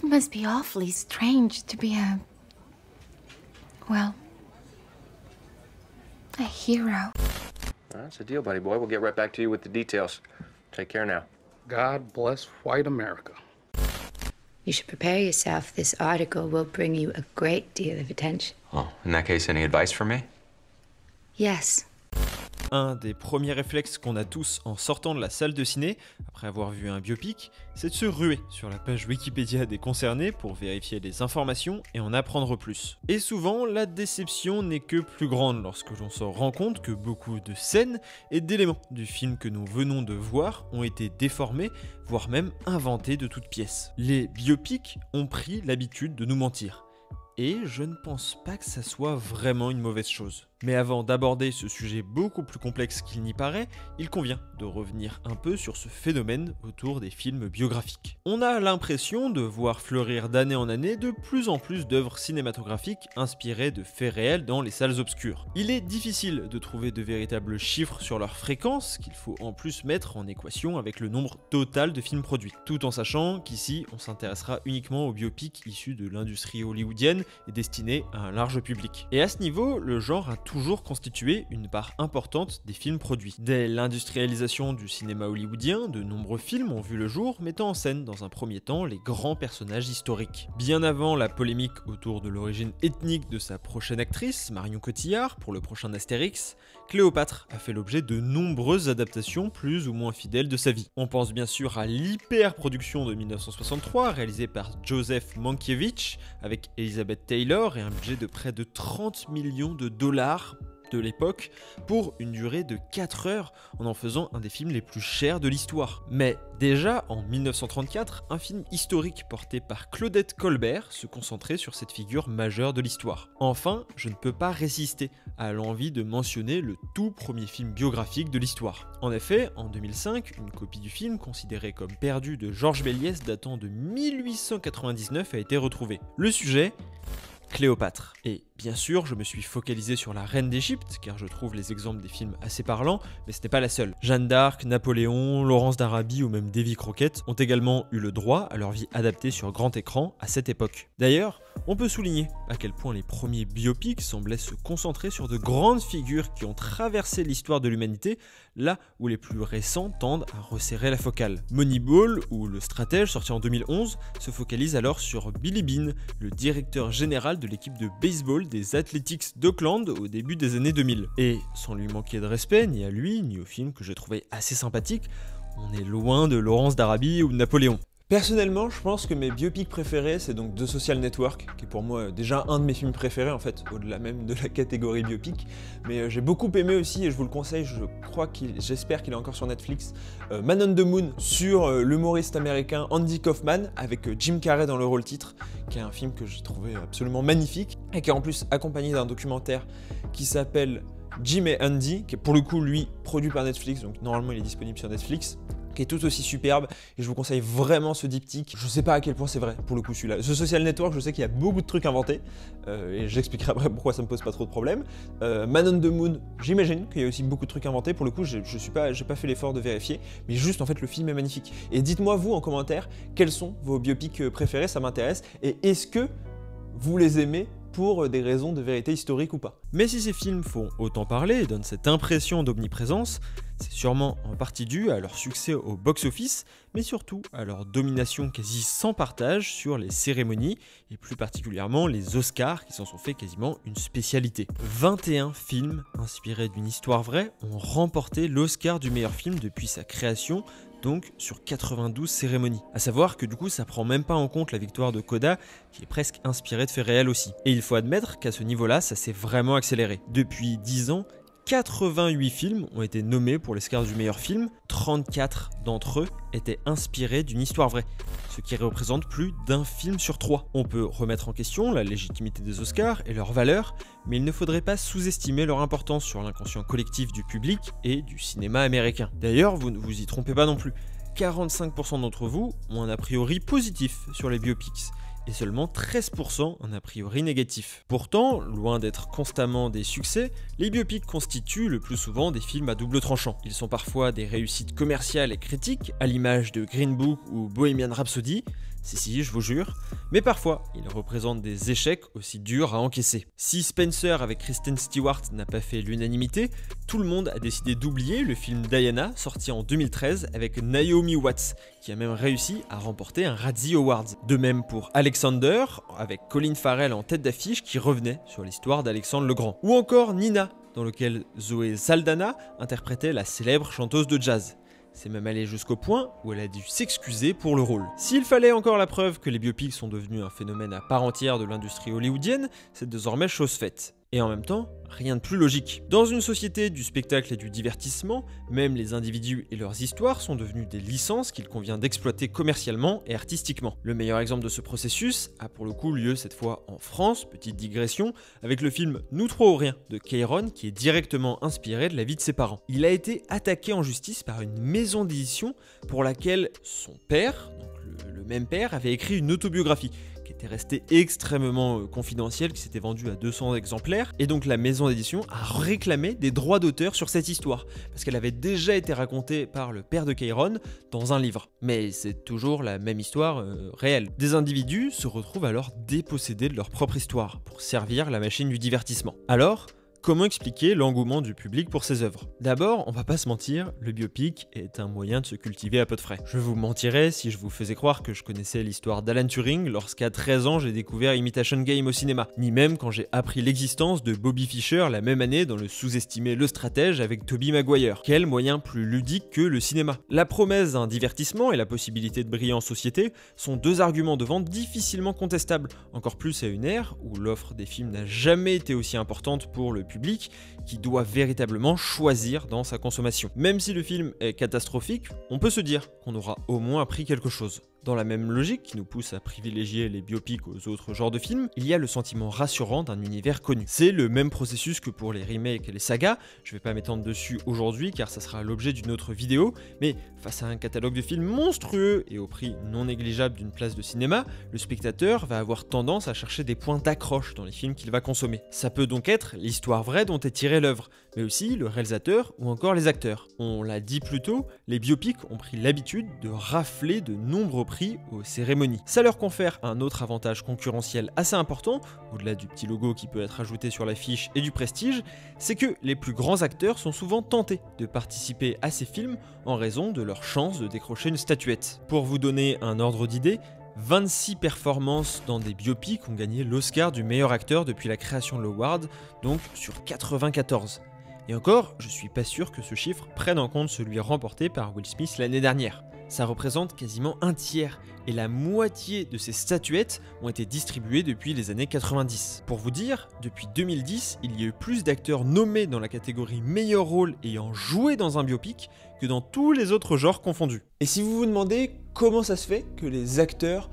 It must be awfully strange to be well, a hero. That's a deal, buddy boy. We'll get right back to you with the details. Take care now. God bless white America. You should prepare yourself. This article will bring you a great deal of attention. Oh, in that case, any advice for me? Yes. Un des premiers réflexes qu'on a tous en sortant de la salle de ciné, après avoir vu un biopic, c'est de se ruer sur la page Wikipédia des concernés pour vérifier les informations et en apprendre plus. Et souvent, la déception n'est que plus grande lorsque l'on se rend compte que beaucoup de scènes et d'éléments du film que nous venons de voir ont été déformés, voire même inventés de toutes pièces. Les biopics ont pris l'habitude de nous mentir. Et je ne pense pas que ça soit vraiment une mauvaise chose. Mais avant d'aborder ce sujet beaucoup plus complexe qu'il n'y paraît, il convient de revenir un peu sur ce phénomène autour des films biographiques. On a l'impression de voir fleurir d'année en année de plus en plus d'œuvres cinématographiques inspirées de faits réels dans les salles obscures. Il est difficile de trouver de véritables chiffres sur leur fréquence, qu'il faut en plus mettre en équation avec le nombre total de films produits, tout en sachant qu'ici on s'intéressera uniquement aux biopics issus de l'industrie hollywoodienne et destinés à un large public. Et à ce niveau, le genre a toujours constitué une part importante des films produits. Dès l'industrialisation du cinéma hollywoodien, de nombreux films ont vu le jour, mettant en scène dans un premier temps les grands personnages historiques. Bien avant la polémique autour de l'origine ethnique de sa prochaine actrice, Marion Cotillard, pour le prochain Astérix, Cléopâtre a fait l'objet de nombreuses adaptations plus ou moins fidèles de sa vie. On pense bien sûr à l'hyper-production de 1963, réalisée par Joseph Mankiewicz, avec Elizabeth Taylor et un budget de près de 30 millions de dollars de l'époque pour une durée de 4 heures en faisant un des films les plus chers de l'histoire. Mais déjà en 1934, un film historique porté par Claudette Colbert se concentrait sur cette figure majeure de l'histoire. Enfin, je ne peux pas résister à l'envie de mentionner le tout premier film biographique de l'histoire. En effet, en 2005, une copie du film considérée comme perdue de Georges Méliès datant de 1899 a été retrouvée. Le sujet, Cléopâtre. Et bien sûr, je me suis focalisé sur la reine d'Égypte, car je trouve les exemples des films assez parlants, mais ce n'est pas la seule. Jeanne d'Arc, Napoléon, Laurence d'Arabie ou même Davy Crockett ont également eu le droit à leur vie adaptée sur grand écran à cette époque. D'ailleurs, on peut souligner à quel point les premiers biopics semblaient se concentrer sur de grandes figures qui ont traversé l'histoire de l'humanité, là où les plus récents tendent à resserrer la focale. Moneyball, ou Le Stratège, sorti en 2011, se focalise alors sur Billy Beane, le directeur général de l'équipe de baseball des Athletics d'Auckland au début des années 2000. Et sans lui manquer de respect, ni à lui, ni au film que j'ai trouvé assez sympathique, on est loin de Laurence d'Arabie ou de Napoléon. Personnellement, je pense que mes biopics préférés, c'est donc The Social Network, qui est pour moi déjà un de mes films préférés en fait, au-delà même de la catégorie biopic. Mais j'ai beaucoup aimé aussi, et je vous le conseille, j'espère qu'il est encore sur Netflix, Man on the Moon, sur l'humoriste américain Andy Kaufman, avec Jim Carrey dans le rôle titre, qui est un film que j'ai trouvé absolument magnifique, et qui est en plus accompagné d'un documentaire qui s'appelle Jim et Andy, qui est pour le coup lui produit par Netflix, donc normalement il est disponible sur Netflix, qui est tout aussi superbe, et je vous conseille vraiment ce diptyque. Je sais pas à quel point c'est vrai pour le coup celui-là. Ce Social Network, je sais qu'il y a beaucoup de trucs inventés, et j'expliquerai après pourquoi ça me pose pas trop de problèmes. Man on the Moon, j'imagine qu'il y a aussi beaucoup de trucs inventés, pour le coup j'ai pas fait l'effort de vérifier, mais juste en fait le film est magnifique. Et dites-moi vous en commentaire quels sont vos biopics préférés, ça m'intéresse, et est-ce que vous les aimez pour des raisons de vérité historique ou pas. Mais si ces films font autant parler et donnent cette impression d'omniprésence, c'est sûrement en partie dû à leur succès au box-office, mais surtout à leur domination quasi sans partage sur les cérémonies, et plus particulièrement les Oscars qui s'en sont fait quasiment une spécialité. 21 films inspirés d'une histoire vraie ont remporté l'Oscar du meilleur film depuis sa création, donc sur 92 cérémonies. A savoir que du coup ça prend même pas en compte la victoire de Coda, qui est presque inspirée de faits réels aussi. Et il faut admettre qu'à ce niveau-là, ça s'est vraiment accéléré. Depuis 10 ans, 88 films ont été nommés pour l'Oscar du meilleur film, 34 d'entre eux étaient inspirés d'une histoire vraie, ce qui représente plus d'un film sur 3. On peut remettre en question la légitimité des Oscars et leur valeur, mais il ne faudrait pas sous-estimer leur importance sur l'inconscient collectif du public et du cinéma américain. D'ailleurs, vous ne vous y trompez pas non plus, 45% d'entre vous ont un a priori positif sur les biopics, et seulement 13% un a priori négatif. Pourtant, loin d'être constamment des succès, les biopics constituent le plus souvent des films à double tranchant. Ils sont parfois des réussites commerciales et critiques, à l'image de Green Book ou Bohemian Rhapsody. Si, je vous jure. Mais parfois, il représente des échecs aussi durs à encaisser. Si Spencer avec Kristen Stewart n'a pas fait l'unanimité, tout le monde a décidé d'oublier le film Diana, sorti en 2013 avec Naomi Watts, qui a même réussi à remporter un Razzie Awards. De même pour Alexander, avec Colin Farrell en tête d'affiche qui revenait sur l'histoire d'Alexandre le Grand. Ou encore Nina, dans lequel Zoé Saldana interprétait la célèbre chanteuse de jazz. C'est même allé jusqu'au point où elle a dû s'excuser pour le rôle. S'il fallait encore la preuve que les biopics sont devenus un phénomène à part entière de l'industrie hollywoodienne, c'est désormais chose faite. Et en même temps, rien de plus logique. Dans une société du spectacle et du divertissement, même les individus et leurs histoires sont devenus des licences qu'il convient d'exploiter commercialement et artistiquement. Le meilleur exemple de ce processus a pour le coup lieu cette fois en France, petite digression, avec le film Nous trois ou rien de Keyron qui est directement inspiré de la vie de ses parents. Il a été attaqué en justice par une maison d'édition pour laquelle son père, donc le même père, avait écrit une autobiographie qui était restée extrêmement confidentielle, qui s'était vendue à 200 exemplaires, et donc la maison d'édition a réclamé des droits d'auteur sur cette histoire, parce qu'elle avait déjà été racontée par le père de Keyron dans un livre. Mais c'est toujours la même histoire réelle. Des individus se retrouvent alors dépossédés de leur propre histoire, pour servir la machine du divertissement. Alors, comment expliquer l'engouement du public pour ces œuvres? D'abord, on va pas se mentir, le biopic est un moyen de se cultiver à peu de frais. Je vous mentirais si je vous faisais croire que je connaissais l'histoire d'Alan Turing lorsqu'à 13 ans j'ai découvert Imitation Game au cinéma, ni même quand j'ai appris l'existence de Bobby Fischer la même année dans le sous-estimé Le Stratège avec Tobey Maguire. Quel moyen plus ludique que le cinéma? La promesse d'un divertissement et la possibilité de briller en société sont deux arguments de vente difficilement contestables, encore plus à une ère où l'offre des films n'a jamais été aussi importante pour le public qui doit véritablement choisir dans sa consommation. Même si le film est catastrophique, on peut se dire qu'on aura au moins appris quelque chose. Dans la même logique qui nous pousse à privilégier les biopics aux autres genres de films, il y a le sentiment rassurant d'un univers connu. C'est le même processus que pour les remakes et les sagas, je vais pas m'étendre dessus aujourd'hui car ça sera l'objet d'une autre vidéo, mais face à un catalogue de films monstrueux et au prix non négligeable d'une place de cinéma, le spectateur va avoir tendance à chercher des points d'accroche dans les films qu'il va consommer. Ça peut donc être l'histoire vraie dont est tirée l'œuvre, mais aussi le réalisateur ou encore les acteurs. On l'a dit plus tôt, les biopics ont pris l'habitude de rafler de nombreux prix aux cérémonies. Ça leur confère un autre avantage concurrentiel assez important, au-delà du petit logo qui peut être ajouté sur l'affiche et du prestige, c'est que les plus grands acteurs sont souvent tentés de participer à ces films en raison de leur chance de décrocher une statuette. Pour vous donner un ordre d'idée, 26 performances dans des biopics ont gagné l'Oscar du meilleur acteur depuis la création de l'award, donc sur 94. Et encore, je suis pas sûr que ce chiffre prenne en compte celui remporté par Will Smith l'année dernière. Ça représente quasiment un tiers, et la moitié de ces statuettes ont été distribuées depuis les années 90. Pour vous dire, depuis 2010, il y a eu plus d'acteurs nommés dans la catégorie meilleur rôle ayant joué dans un biopic que dans tous les autres genres confondus. Et si vous vous demandez comment ça se fait que les acteurs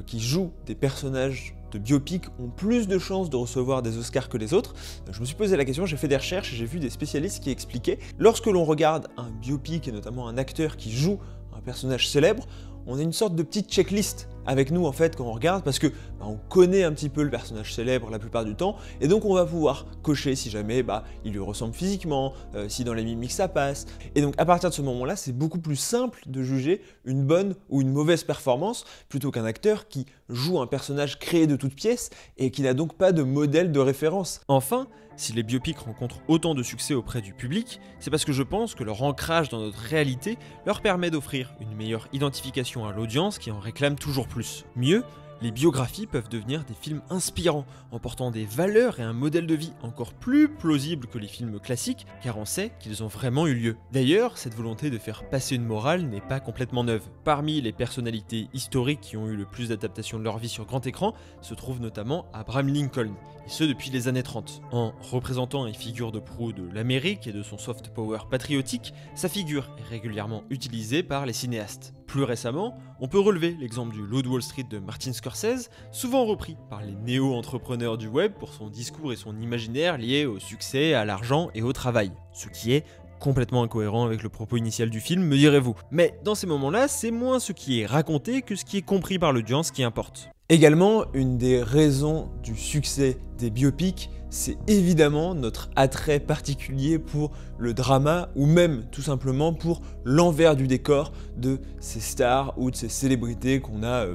qui jouent des personnages de biopic ont plus de chances de recevoir des Oscars que les autres, je me suis posé la question, j'ai fait des recherches et j'ai vu des spécialistes qui expliquaient lorsque l'on regarde un biopic et notamment un acteur qui joue un personnage célèbre, on a une sorte de petite checklist avec nous en fait quand on regarde parce que on connaît un petit peu le personnage célèbre la plupart du temps et donc on va pouvoir cocher si jamais il lui ressemble physiquement, si dans les mimiques ça passe. Et donc à partir de ce moment-là, c'est beaucoup plus simple de juger une bonne ou une mauvaise performance plutôt qu'un acteur qui joue un personnage créé de toutes pièces et qui n'a donc pas de modèle de référence. Enfin, si les biopics rencontrent autant de succès auprès du public, c'est parce que je pense que leur ancrage dans notre réalité leur permet d'offrir une meilleure identification à l'audience qui en réclame toujours plus. Mieux, les biographies peuvent devenir des films inspirants, en portant des valeurs et un modèle de vie encore plus plausible que les films classiques, car on sait qu'ils ont vraiment eu lieu. D'ailleurs, cette volonté de faire passer une morale n'est pas complètement neuve. Parmi les personnalités historiques qui ont eu le plus d'adaptations de leur vie sur grand écran, se trouve notamment Abraham Lincoln, et ce depuis les années 30. En représentant une figure de proue de l'Amérique et de son soft power patriotique, sa figure est régulièrement utilisée par les cinéastes. Plus récemment, on peut relever l'exemple du Loup de Wall Street de Martin Scorsese, souvent repris par les néo-entrepreneurs du web pour son discours et son imaginaire liés au succès, à l'argent et au travail. Ce qui est complètement incohérent avec le propos initial du film, me direz-vous. Mais dans ces moments-là, c'est moins ce qui est raconté que ce qui est compris par l'audience qui importe. Également, une des raisons du succès des biopics, c'est évidemment notre attrait particulier pour le drama ou même tout simplement pour l'envers du décor de ces stars ou de ces célébrités qu'on a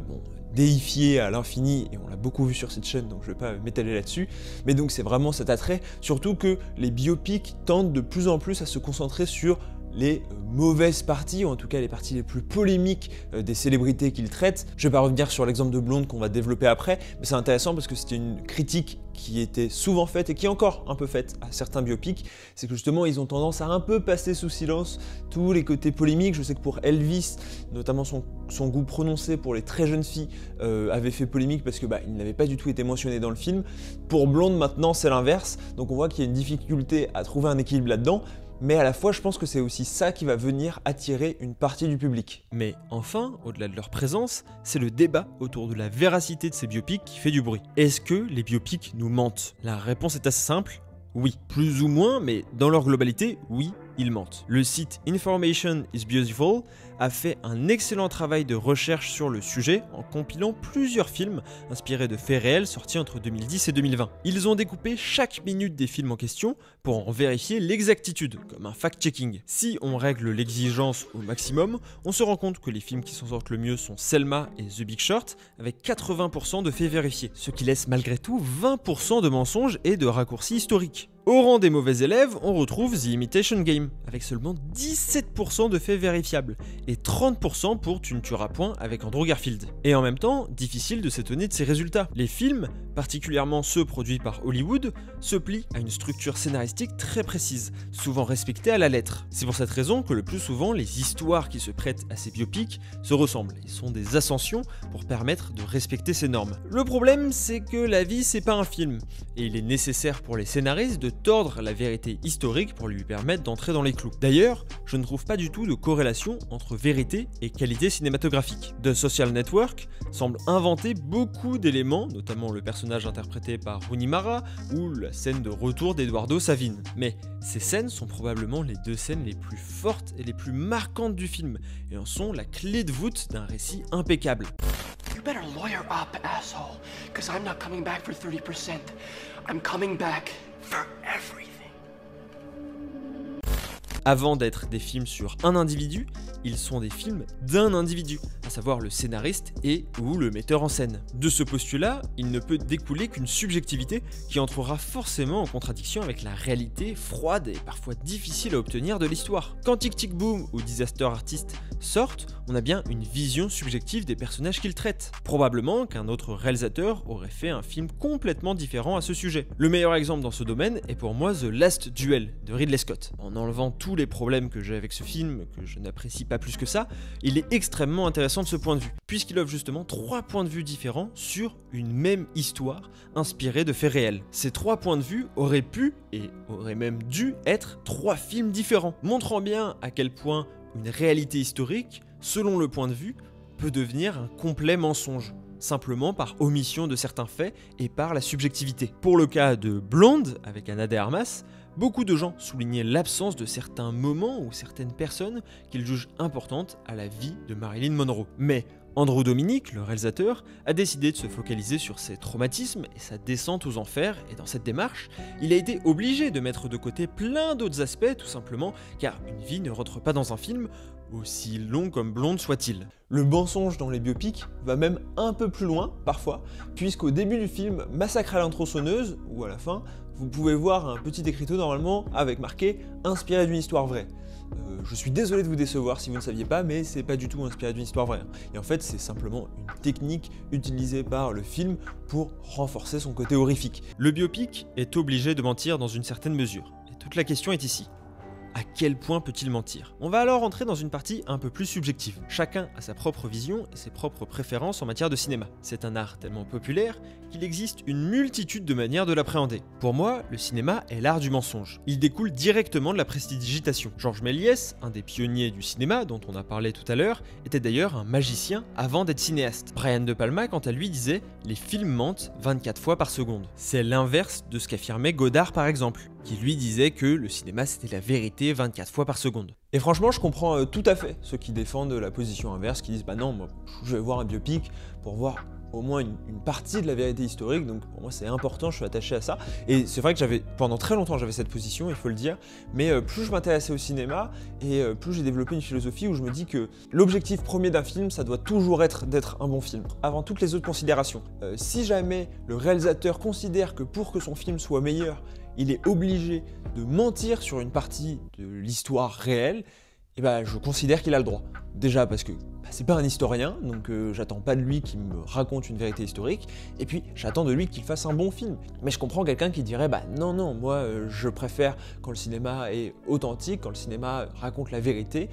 déifié à l'infini, et on l'a beaucoup vu sur cette chaîne, donc je vais pas m'étaler là-dessus, mais donc c'est vraiment cet attrait, surtout que les biopics tendent de plus en plus à se concentrer sur les mauvaises parties, ou en tout cas les parties les plus polémiques des célébrités qu'ils traitent. Je vais pas revenir sur l'exemple de Blonde qu'on va développer après, mais c'est intéressant parce que c'était une critique qui était souvent faite et qui est encore un peu faite à certains biopics, c'est que justement ils ont tendance à un peu passer sous silence tous les côtés polémiques. Je sais que pour Elvis, notamment son goût prononcé pour les très jeunes filles avait fait polémique parce que il n'avait pas du tout été mentionné dans le film. Pour Blonde maintenant c'est l'inverse, donc on voit qu'il y a une difficulté à trouver un équilibre là-dedans. Mais à la fois, je pense que c'est aussi ça qui va venir attirer une partie du public. Mais enfin, au-delà de leur présence, c'est le débat autour de la véracité de ces biopics qui fait du bruit. Est-ce que les biopics nous mentent? La réponse est assez simple, oui. Plus ou moins, mais dans leur globalité, oui, ils mentent. Le site Information is Beautiful a fait un excellent travail de recherche sur le sujet en compilant plusieurs films inspirés de faits réels sortis entre 2010 et 2020. Ils ont découpé chaque minute des films en question pour en vérifier l'exactitude, comme un fact-checking. Si on règle l'exigence au maximum, on se rend compte que les films qui s'en sortent le mieux sont Selma et The Big Short, avec 80% de faits vérifiés, ce qui laisse malgré tout 20% de mensonges et de raccourcis historiques. Au rang des mauvais élèves, on retrouve The Imitation Game, avec seulement 17% de faits vérifiables, et 30% pour Tu ne tueras point avec Andrew Garfield. Et en même temps, difficile de s'étonner de ces résultats. Les films, particulièrement ceux produits par Hollywood, se plient à une structure scénaristique très précise, souvent respectée à la lettre. C'est pour cette raison que le plus souvent, les histoires qui se prêtent à ces biopics se ressemblent, et sont des ascensions pour permettre de respecter ces normes. Le problème, c'est que la vie, c'est pas un film, et il est nécessaire pour les scénaristes de tordre la vérité historique pour lui permettre d'entrer dans les clous. D'ailleurs, je ne trouve pas du tout de corrélation entre vérité et qualité cinématographique. The Social Network semble inventer beaucoup d'éléments, notamment le personnage interprété par Rooney Mara ou la scène de retour d'Eduardo Savin. Mais ces scènes sont probablement les deux scènes les plus fortes et les plus marquantes du film, et en sont la clé de voûte d'un récit impeccable. You better lawyer up, asshole, because I'm not coming back for 30%. I'm coming back for everything. Avant d'être des films sur un individu, ils sont des films d'un individu, à savoir le scénariste et ou le metteur en scène. De ce postulat, il ne peut découler qu'une subjectivité qui entrera forcément en contradiction avec la réalité froide et parfois difficile à obtenir de l'histoire. Quand Tic Tic Boom ou Disaster Artist sortent, on a bien une vision subjective des personnages qu'ils traitent. Probablement qu'un autre réalisateur aurait fait un film complètement différent à ce sujet. Le meilleur exemple dans ce domaine est pour moi The Last Duel de Ridley Scott. En enlevant tous les problèmes que j'ai avec ce film, que je n'apprécie pas plus que ça, il est extrêmement intéressant de ce point de vue, puisqu'il offre justement 3 points de vue différents sur une même histoire inspirée de faits réels. Ces 3 points de vue auraient pu, et auraient même dû être 3 films différents, montrant bien à quel point une réalité historique, selon le point de vue, peut devenir un complet mensonge, simplement par omission de certains faits et par la subjectivité. Pour le cas de Blonde, avec Ana de Armas, beaucoup de gens soulignaient l'absence de certains moments ou certaines personnes qu'ils jugent importantes à la vie de Marilyn Monroe. Mais Andrew Dominik, le réalisateur, a décidé de se focaliser sur ses traumatismes et sa descente aux enfers, et dans cette démarche, il a été obligé de mettre de côté plein d'autres aspects, tout simplement car une vie ne rentre pas dans un film, aussi long comme Blonde soit-il. Le mensonge dans les biopics va même un peu plus loin, parfois, puisqu'au début du film Massacre à l'intronçonneuse, ou à la fin, vous pouvez voir un petit écriteau normalement avec marqué « Inspiré d'une histoire vraie ». Je suis désolé de vous décevoir si vous ne saviez pas, mais c'est pas du tout inspiré d'une histoire vraie. Et en fait, c'est simplement une technique utilisée par le film pour renforcer son côté horrifique. Le biopic est obligé de mentir dans une certaine mesure. Et toute la question est ici. À quel point peut-il mentir? On va alors entrer dans une partie un peu plus subjective. Chacun a sa propre vision et ses propres préférences en matière de cinéma. C'est un art tellement populaire qu'il existe une multitude de manières de l'appréhender. Pour moi, le cinéma est l'art du mensonge. Il découle directement de la prestidigitation. Georges Méliès, un des pionniers du cinéma dont on a parlé tout à l'heure, était d'ailleurs un magicien avant d'être cinéaste. Brian De Palma, quant à lui, disait « Les films mentent 24 fois par seconde ». C'est l'inverse de ce qu'affirmait Godard par exemple, qui lui disait que le cinéma c'était la vérité 24 fois par seconde. Et franchement, je comprends tout à fait ceux qui défendent la position inverse, qui disent « Bah non, moi, je vais voir un biopic pour voir au moins une partie de la vérité historique, donc pour moi c'est important, je suis attaché à ça. Et c'est vrai que pendant très longtemps j'avais cette position, il faut le dire, mais plus je m'intéressais au cinéma, et plus j'ai développé une philosophie où je me dis que l'objectif premier d'un film, ça doit toujours être d'être un bon film, avant toutes les autres considérations. Si jamais le réalisateur considère que pour que son film soit meilleur, il est obligé de mentir sur une partie de l'histoire réelle, et je considère qu'il a le droit. Déjà parce que c'est pas un historien, donc j'attends pas de lui qu'il me raconte une vérité historique, et puis j'attends de lui qu'il fasse un bon film. Mais je comprends quelqu'un qui dirait non, moi je préfère quand le cinéma est authentique, quand le cinéma raconte la vérité,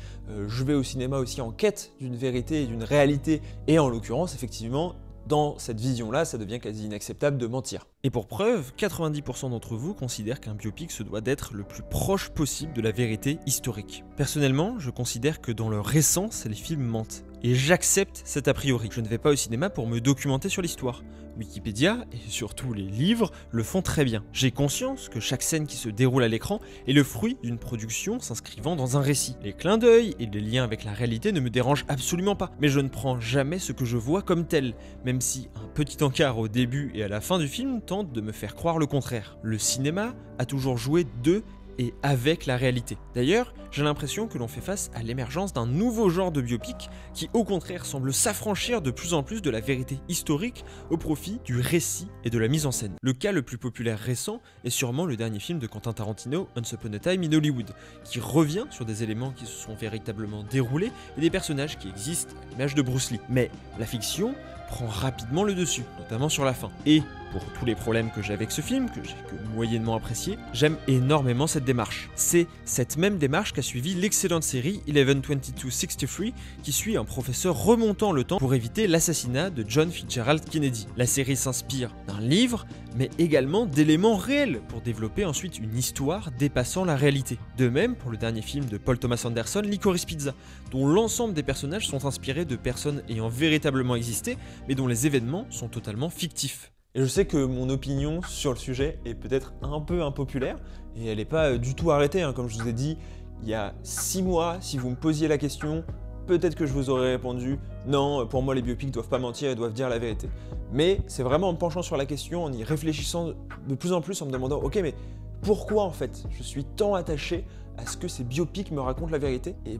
je vais au cinéma aussi en quête d'une vérité et d'une réalité, et en l'occurrence effectivement, dans cette vision-là, ça devient quasi inacceptable de mentir. Et pour preuve, 90% d'entre vous considèrent qu'un biopic se doit d'être le plus proche possible de la vérité historique. Personnellement, je considère que dans leur essence, les films mentent. Et j'accepte cet a priori. Je ne vais pas au cinéma pour me documenter sur l'histoire. Wikipédia, et surtout les livres, le font très bien. J'ai conscience que chaque scène qui se déroule à l'écran est le fruit d'une production s'inscrivant dans un récit. Les clins d'œil et les liens avec la réalité ne me dérangent absolument pas, mais je ne prends jamais ce que je vois comme tel, même si un petit encart au début et à la fin du film tente de me faire croire le contraire. Le cinéma a toujours joué de et avec la réalité. D'ailleurs, j'ai l'impression que l'on fait face à l'émergence d'un nouveau genre de biopic qui au contraire semble s'affranchir de plus en plus de la vérité historique au profit du récit et de la mise en scène. Le cas le plus populaire récent est sûrement le dernier film de Quentin Tarantino, Once Upon a Time in Hollywood, qui revient sur des éléments qui se sont véritablement déroulés et des personnages qui existent à l'image de Bruce Lee. Mais la fiction prend rapidement le dessus, notamment sur la fin. Et pour tous les problèmes que j'ai avec ce film, que j'ai que moyennement apprécié, j'aime énormément cette démarche. C'est cette même démarche qu'a suivi l'excellente série 11/22/63, qui suit un professeur remontant le temps pour éviter l'assassinat de John Fitzgerald Kennedy. La série s'inspire d'un livre, mais également d'éléments réels pour développer ensuite une histoire dépassant la réalité. De même pour le dernier film de Paul Thomas Anderson, Licorice Pizza, dont l'ensemble des personnages sont inspirés de personnes ayant véritablement existé, mais dont les événements sont totalement fictifs. Et je sais que mon opinion sur le sujet est peut-être un peu impopulaire, et elle n'est pas du tout arrêtée, hein. Comme je vous ai dit, il y a 6 mois, si vous me posiez la question, peut-être que je vous aurais répondu « Non, pour moi les biopics doivent pas mentir et doivent dire la vérité ». Mais c'est vraiment en me penchant sur la question, en y réfléchissant de plus en plus, en me demandant « Ok, mais pourquoi en fait je suis tant attaché à ce que ces biopics me racontent la vérité ?» Et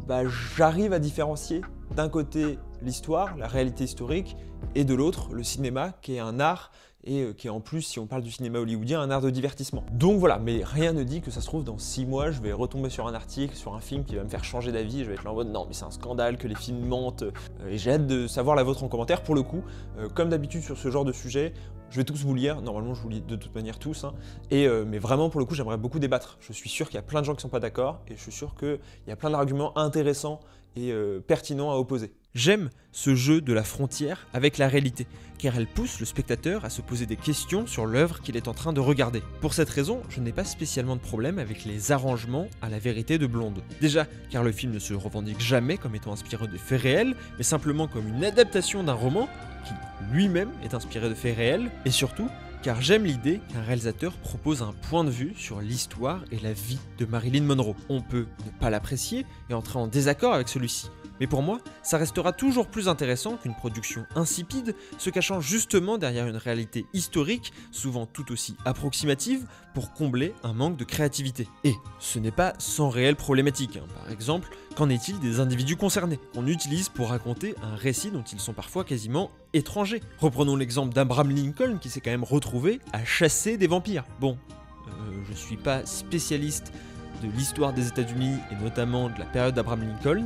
j'arrive à différencier d'un côté l'histoire, la réalité historique, et de l'autre le cinéma, qui est un art, et qui est en plus, si on parle du cinéma hollywoodien, un art de divertissement. Donc voilà, mais rien ne dit que ça se trouve dans 6 mois, je vais retomber sur un article, sur un film qui va me faire changer d'avis, et je vais être là en mode non mais c'est un scandale que les films mentent, et j'ai hâte de savoir la vôtre en commentaire. Pour le coup, comme d'habitude sur ce genre de sujet, je vais tous vous lire, normalement je vous lis de toute manière tous, hein, mais vraiment pour le coup j'aimerais beaucoup débattre. Je suis sûr qu'il y a plein de gens qui sont pas d'accord, et je suis sûr qu'il y a plein d'arguments intéressants et pertinents à opposer. J'aime ce jeu de la frontière avec la réalité, car elle pousse le spectateur à se poser des questions sur l'œuvre qu'il est en train de regarder. Pour cette raison, je n'ai pas spécialement de problème avec les arrangements à la vérité de Blonde. Déjà, car le film ne se revendique jamais comme étant inspiré de faits réels, mais simplement comme une adaptation d'un roman qui lui-même est inspiré de faits réels, et surtout, car j'aime l'idée qu'un réalisateur propose un point de vue sur l'histoire et la vie de Marilyn Monroe. On peut ne pas l'apprécier et entrer en désaccord avec celui-ci. Mais pour moi, ça restera toujours plus intéressant qu'une production insipide se cachant justement derrière une réalité historique, souvent tout aussi approximative, pour combler un manque de créativité. Et ce n'est pas sans réelle problématique, hein. Par exemple, qu'en est-il des individus concernés, qu'on utilise pour raconter un récit dont ils sont parfois quasiment étrangers? Reprenons l'exemple d'Abraham Lincoln qui s'est quand même retrouvé à chasser des vampires. Bon, je suis pas spécialiste de l'histoire des États-Unis et notamment de la période d'Abraham Lincoln,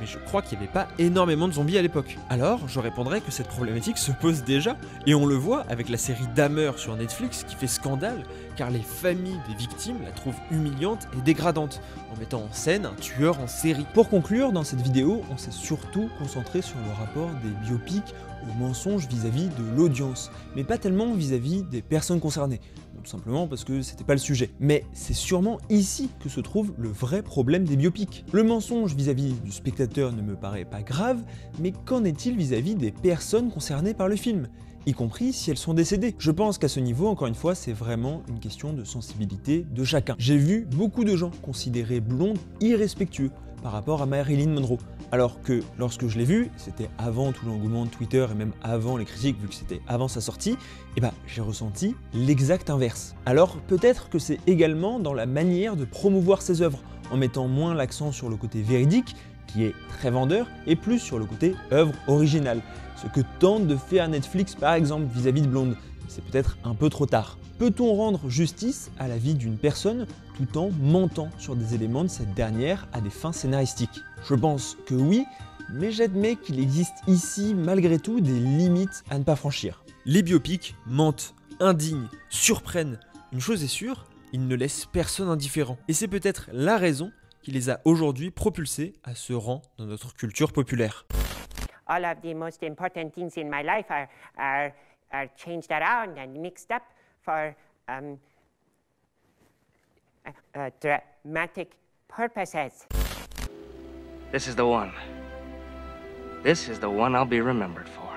mais je crois qu'il n'y avait pas énormément de zombies à l'époque. Alors, je répondrais que cette problématique se pose déjà, et on le voit avec la série Dahmer sur Netflix qui fait scandale, car les familles des victimes la trouvent humiliante et dégradante, en mettant en scène un tueur en série. Pour conclure, dans cette vidéo, on s'est surtout concentré sur le rapport des biopics au mensonge vis-à-vis de l'audience, mais pas tellement vis-à-vis des personnes concernées. Tout simplement parce que c'était pas le sujet. Mais c'est sûrement ici que se trouve le vrai problème des biopics. Le mensonge vis-à-vis du spectateur ne me paraît pas grave, mais qu'en est-il vis-à-vis des personnes concernées par le film, y compris si elles sont décédées? Je pense qu'à ce niveau, encore une fois, c'est vraiment une question de sensibilité de chacun. J'ai vu beaucoup de gens considérer Blonde irrespectueux, par rapport à Marilyn Monroe. Alors que lorsque je l'ai vu, c'était avant tout l'engouement de Twitter et même avant les critiques vu que c'était avant sa sortie, et j'ai ressenti l'exact inverse. Alors peut-être que c'est également dans la manière de promouvoir ses œuvres, en mettant moins l'accent sur le côté véridique, qui est très vendeur, et plus sur le côté œuvre originale, ce que tente de faire Netflix par exemple vis-à-vis de Blonde. C'est peut-être un peu trop tard. Peut-on rendre justice à la vie d'une personne tout en mentant sur des éléments de cette dernière à des fins scénaristiques? Je pense que oui, mais j'admets qu'il existe ici malgré tout des limites à ne pas franchir. Les biopics mentent, indignent, surprennent. Une chose est sûre, ils ne laissent personne indifférent. Et c'est peut-être la raison qui les a aujourd'hui propulsés à ce rang dans notre culture populaire. All of the most important things in my life are changed around and mixed up for dramatic purposes. This is the one. This is the one I'll be remembered for.